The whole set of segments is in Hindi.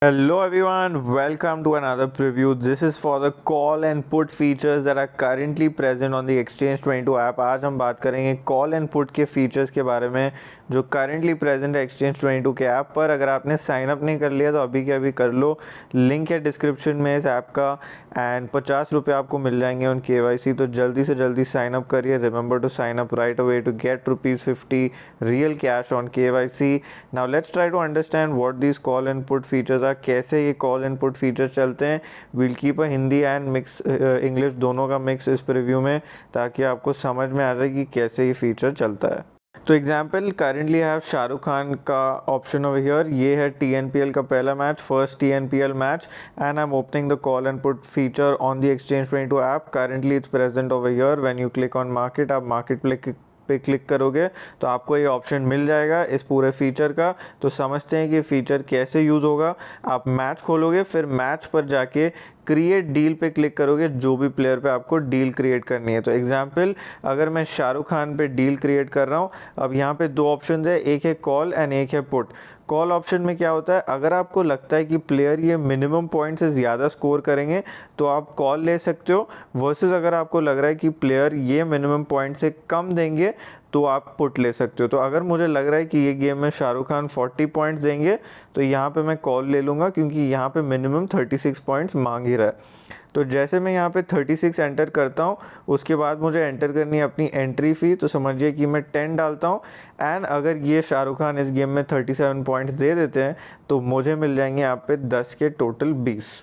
Hello everyone, welcome to another preview. This is for the call and put features that are currently present on the Exchange 22 app. आज हम बात करेंगे कॉल एंड पुट के फीचर्स के बारे में जो करंटली प्रेजेंट है Exchange 22 के ऐप पर। अगर आपने साइन अप नहीं कर लिया तो अभी के अभी कर लो, लिंक है डिस्क्रिप्शन में इस ऐप का एंड 50 रुपये आपको मिल जाएंगे ऑन KYC। तो जल्दी से जल्दी साइन अप करिए। Remember to sign up right away to get ₹50 real cash on KYC। Now let's try to understand what this call and put features are, कैसे ये कॉल एंड पुट फीचर्स चलते हैं। Will keep a Hindi and mix English दोनों का मिक्स इस प्रीव्यू में, ताकि आपको समझ में आ जाए कि कैसे ये फीचर चलता है। तो example currently have Shahrukh Khan का ऑप्शन ओवर हियर। ये है TNPL का पहला match, first TNPL match, and I am opening the call and put feature on the Exchange 22 app. Currently it's present over here. When you click on market, आप मार्केट पे क्लिक करोगे तो आपको ये ऑप्शन मिल जाएगा इस पूरे फीचर का। तो समझते हैं कि फीचर कैसे यूज़ होगा। आप मैच खोलोगे, फिर मैच पर जाके क्रिएट डील पे क्लिक करोगे, जो भी प्लेयर पे आपको डील क्रिएट करनी है। तो एग्जांपल अगर मैं शाहरुख खान पे डील क्रिएट कर रहा हूँ, अब यहाँ पे दो ऑप्शन है, एक है कॉल एंड एक है पुट। कॉल ऑप्शन में क्या होता है, अगर आपको लगता है कि प्लेयर ये मिनिमम पॉइंट से ज़्यादा स्कोर करेंगे तो आप कॉल ले सकते हो, वर्सेस अगर आपको लग रहा है कि प्लेयर ये मिनिमम पॉइंट से कम देंगे तो आप पुट ले सकते हो। तो अगर मुझे लग रहा है कि ये गेम में शाहरुख खान 40 पॉइंट्स देंगे तो यहाँ पे मैं कॉल ले लूँगा, क्योंकि यहाँ पे मिनिमम 36 पॉइंट्स मांग ही रहा है। तो जैसे मैं यहाँ पे 36 एंटर करता हूँ, उसके बाद मुझे एंटर करनी है अपनी एंट्री फ़ी। तो समझिए कि मैं 10 डालता हूँ, एंड अगर ये शाहरुख खान इस गेम में 37 पॉइंट्स दे देते हैं तो मुझे मिल जाएंगे यहाँ पे 10 के टोटल 20।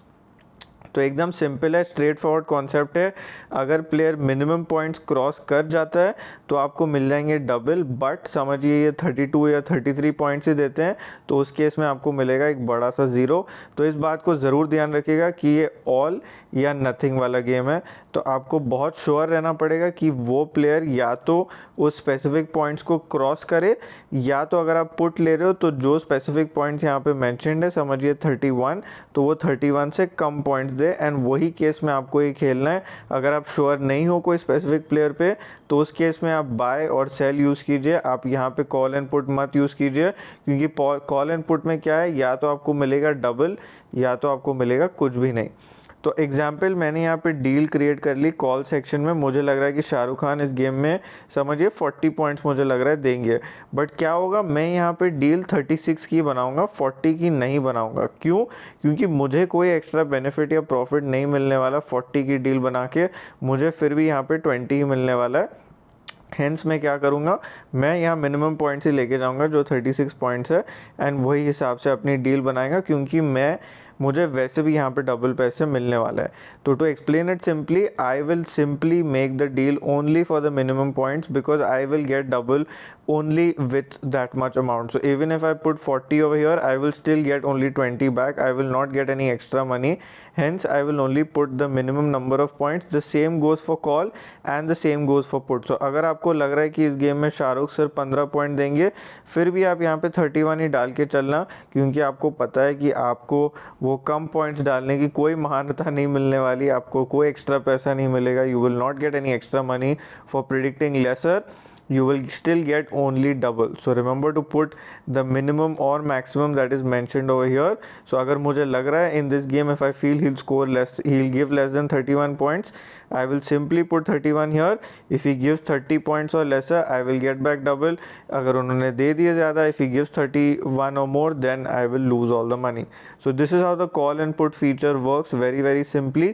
तो एकदम सिंपल है, स्ट्रेट फॉरवर्ड कॉन्सेप्ट है। अगर प्लेयर मिनिमम पॉइंट्स क्रॉस कर जाता है तो आपको मिल जाएंगे डबल, बट समझिए ये 32 या 33 पॉइंट्स ही देते हैं तो उस केस में आपको मिलेगा एक बड़ा सा ज़ीरो। तो इस बात को ज़रूर ध्यान रखिएगा कि ये ऑल या नथिंग वाला गेम है। तो आपको बहुत श्योर रहना पड़ेगा कि वो प्लेयर या तो उस स्पेसिफिक पॉइंट्स को क्रॉस करे, या तो अगर आप पुट ले रहे हो तो जो स्पेसिफिक पॉइंट्स यहाँ पे मेंशन्ड है, समझिए 31, तो वो 31 से कम पॉइंट्स दे, एंड वही केस में आपको ये खेलना है। अगर आप श्योर नहीं हो कोई स्पेसिफिक प्लेयर पे तो उस केस में आप बाय और सेल यूज़ कीजिए। आप यहाँ पे कॉल एंड पुट मत यूज़ कीजिए, क्योंकि कॉल एंड पुट में क्या है, या तो आपको मिलेगा डबल या तो आपको मिलेगा कुछ भी नहीं। तो एग्जाम्पल मैंने यहाँ पे डील क्रिएट कर ली कॉल सेक्शन में। मुझे लग रहा है कि शाहरुख खान इस गेम में समझिए 40 पॉइंट्स मुझे लग रहा है देंगे, बट क्या होगा, मैं यहाँ पे डील 36 की बनाऊंगा, 40 की नहीं बनाऊंगा। क्यों? क्योंकि मुझे कोई एक्स्ट्रा बेनिफिट या प्रॉफिट नहीं मिलने वाला 40 की डील बना के, मुझे फिर भी यहाँ पे 20 ही मिलने वाला है। हेंस मैं क्या करूँगा, मैं यहाँ मिनिमम पॉइंट्स ही लेके जाऊँगा जो 36 पॉइंट्स है, एंड वही हिसाब से अपनी डील बनाएगा, क्योंकि मुझे वैसे भी यहाँ पे डबल पैसे मिलने वाला है। तो to explain it simply, I will simply make the deal only for the minimum points, because I will get double only with that much amount. So even if I put 40 over here, I will still get only 20 back. I will not get any extra money. Hence I will only put the minimum number of points. The same goes for call and the same goes for put. So अगर आपको लग रहा है कि इस गेम में शाहरुख सिर्फ 15 पॉइंट देंगे, फिर भी आप यहाँ पे 31 ही डाल के चलना, क्योंकि आपको पता है कि आपको वो कम पॉइंट्स डालने की कोई महानता नहीं मिलने वाली, आपको कोई एक्स्ट्रा पैसा नहीं मिलेगा। You will not get any extra money for predicting lesser. You will still get only double. So remember to put the minimum or maximum that is mentioned over here. So अगर मुझे लग रहा है in this game if I feel he'll score less, he'll give less than 31 points, I will simply put 31 here. If he gives 30 points or lesser, I will get back double. अगर उन्होंने दे दिया ज़्यादा, if he gives 31 or more, then I will lose all the money. So this is how the call and put feature works, very simply.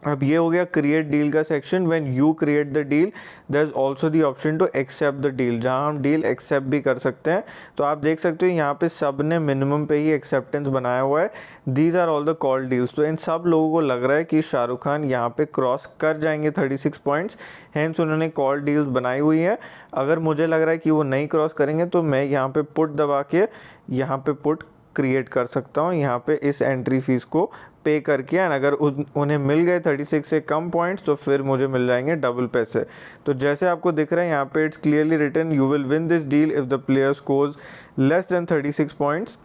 अब ये हो गया क्रिएट डील का section. When you create the deal there is also the option to accept the deal, जहाँ हम डील एक्सेप्ट भी कर सकते हैं। तो आप देख सकते हो यहाँ पे सब ने मिनिमम पे ही एक्सेप्टेंस बनाया हुआ है। These are all the call deals. तो इन सब लोगों को लग रहा है कि शाहरुख खान यहाँ पे क्रॉस कर जाएंगे 36 पॉइंट्स, हेंस उन्होंने कॉल डील्स बनाई हुई है। अगर मुझे लग रहा है कि वो नहीं क्रॉस करेंगे तो मैं यहाँ पे पुट दबा के यहाँ पे पुट क्रिएट कर सकता हूँ, यहाँ पे इस एंट्री फीस को पे करके, एंड अगर उन्हें मिल गए 36 से कम पॉइंट्स तो फिर मुझे मिल जाएंगे डबल पैसे। तो जैसे आपको दिख रहा है यहाँ पे it's clearly written, you will win this deal if the player scores less than 36 points.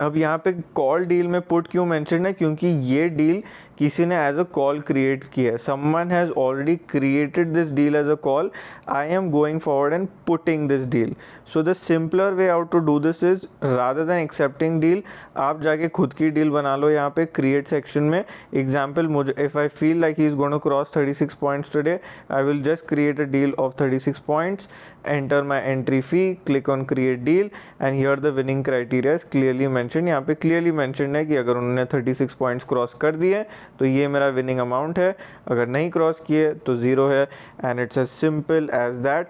अब यहाँ पे कॉल डील में पुट क्यों मेंशन है, क्योंकि ये डील किसी ने एज अ कॉल क्रिएट किया है, someone has already created this deal as a call, I am going forward and putting this deal. So the simpler way out to do this is rather than accepting deal, आप जाके खुद की डील बना लो यहाँ पे क्रिएट सेक्शन में. एग्जाम्पल, मुझे if I feel like he is going to cross 36 points today, I will just create a deal of 36 points, enter my entry fee, click on create deal, and here the winning criteria is clearly mentioned. यहाँ पे clearly mentioned है कि अगर उन्होंने 36 पॉइंट्स क्रॉस कर दिए तो ये मेरा विनिंग अमाउंट है, अगर नहीं क्रॉस किए तो ज़ीरो है. And it's as simple as that.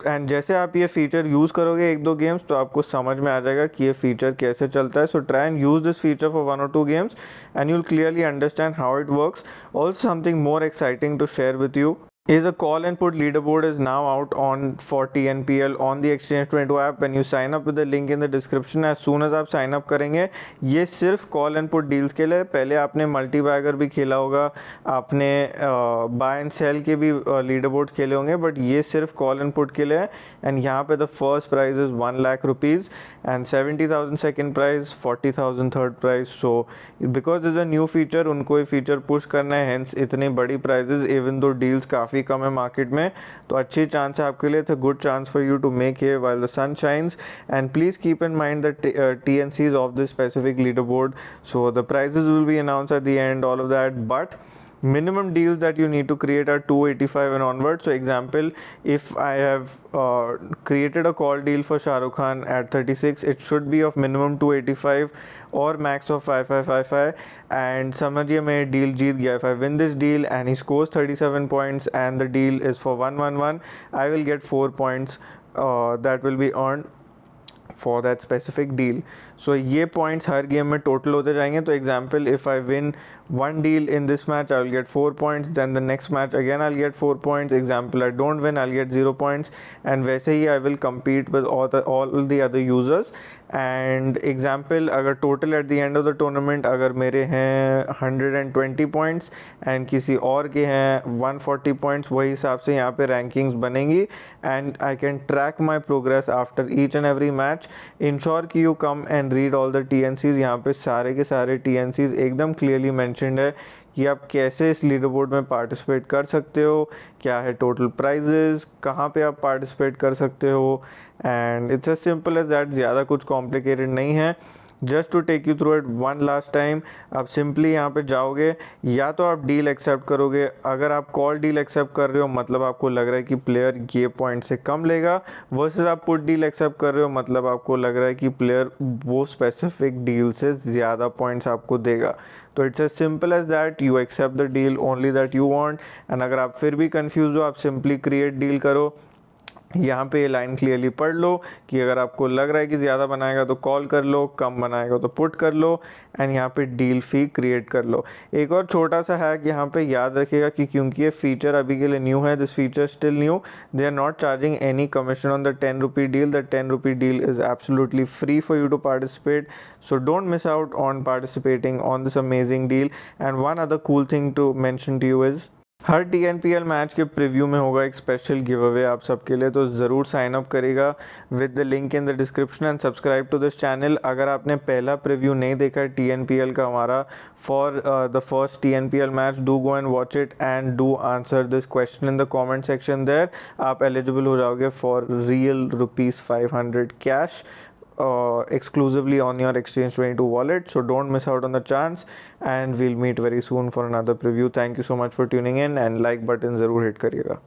And जैसे आप ये फीचर यूज़ करोगे एक दो गेम्स तो आपको समझ में आ जाएगा कि ये फीचर कैसे चलता है. So try and use this feature for 1 or 2 games and you will clearly understand how it works. Also something more exciting to share with you is a call and put leaderboard is now out on for TNPL on the Exchange22 app. When you sign up with the link in the description, as soon as आप sign up करेंगे, ये सिर्फ call and put deals के लिए. पहले आपने मल्टी बैगर भी खेला होगा, आपने बाय एंड सेल के भी लीडरबोर्ड खेले होंगे, बट ये सिर्फ कॉल एंड पुट के लिए है. एंड यहाँ पे the first prize is 1 lakh rupees and 70,000 second prize, 40,000 third prize. So because is a new feature, उनको ये फीचर पुश करना है, हेंस इतनी बड़ी प्राइजेज इवन दो डील्स काफ़ी कम है मार्केट में. तो अच्छी चांस है आपके लिए. It's a good chance for you to make here while the sun shines. And please keep in mind the TNCs of this specific leaderboard. So the prizes will be announced at the end, all of that, but minimum deals that you need to create are 285 and onwards. So example, if I have created a call deal for Shah Rukh Khan at 36, it should be of minimum 285 or max of 5555. And समझिए मैं डील जीत गया. If I win this deal and he scores 37 points and the deal is for 111, I will get 4 points that will be earned for that specific deal. So ये points हर गेम में टोटल होते जाएंगे. तो example, if I win one deal in this match, I will get 4 points, then the next match again I'll get 4 points. Example, I don't win, I'll get 0 points, and वैसे ही I will compete with all the other users. And example, अगर total at the end of the tournament अगर मेरे हैं 120 पॉइंट्स एंड किसी और के हैं 140 पॉइंट्स, वही हिसाब से यहाँ पे रैंकिंग्स बनेंगी. And I can track my progress after each and every match. Ensure कि you come and read all the TNCs. यहाँ पे सारे के सारे TNCs एकदम क्लियरली मैंशनड है कि आप कैसे इस लीडरबोर्ड में पार्टिसिपेट कर सकते हो, क्या है टोटल प्राइजेस, कहाँ पे आप पार्टिसिपेट कर सकते हो. And it's as simple as that. ज़्यादा कुछ कॉम्प्लिकेटेड नहीं है. Just to take you through it one last time, आप सिंपली यहाँ पे जाओगे, या तो आप डील एक्सेप्ट करोगे. अगर आप कॉल डील एक्सेप्ट कर रहे हो मतलब आपको लग रहा है कि प्लेयर ये पॉइंट से कम लेगा, वर्सेस आप पुट डील एक्सेप्ट कर रहे हो मतलब आपको लग रहा है कि प्लेयर वो स्पेसिफिक डील से ज़्यादा पॉइंट्स आपको देगा. तो it's as simple as that. You accept the deal only that you want. And अगर आप फिर भी कंफ्यूज हो, आप सिंपली क्रिएट डील करो. यहाँ पे ये लाइन क्लियरली पढ़ लो कि अगर आपको लग रहा है कि ज़्यादा बनाएगा तो कॉल कर लो, कम बनाएगा तो पुट कर लो, एंड यहाँ पे डील फी क्रिएट कर लो. एक और छोटा सा हैक यहाँ पे याद रखिएगा कि क्योंकि ये फीचर अभी के लिए न्यू है, this feature still new, they are not charging any commission on the 10 rupee deal. The 10 rupee deal is absolutely free for you to participate. So don't miss out on participating on this amazing deal. And one other cool thing to mention to you is her TNPL match के प्रीव्यू में होगा एक स्पेशल गिव अवे आप सबके लिए. तो ज़रूर साइन अप करेगा with the link in the description and subscribe to this channel. अगर आपने पहला प्रीव्यू नहीं देखा है TNPL का हमारा for the first TNPL match, do go and watch it and do answer this question in the comment section there. आप एलिजिबल हो जाओगे for real ₹500 cash exclusively on your Exchange22 wallet. So don't miss out on the chance, and we'll meet very soon for another preview. Thank you so much for tuning in, and like button ज़रूर hit करिएगा.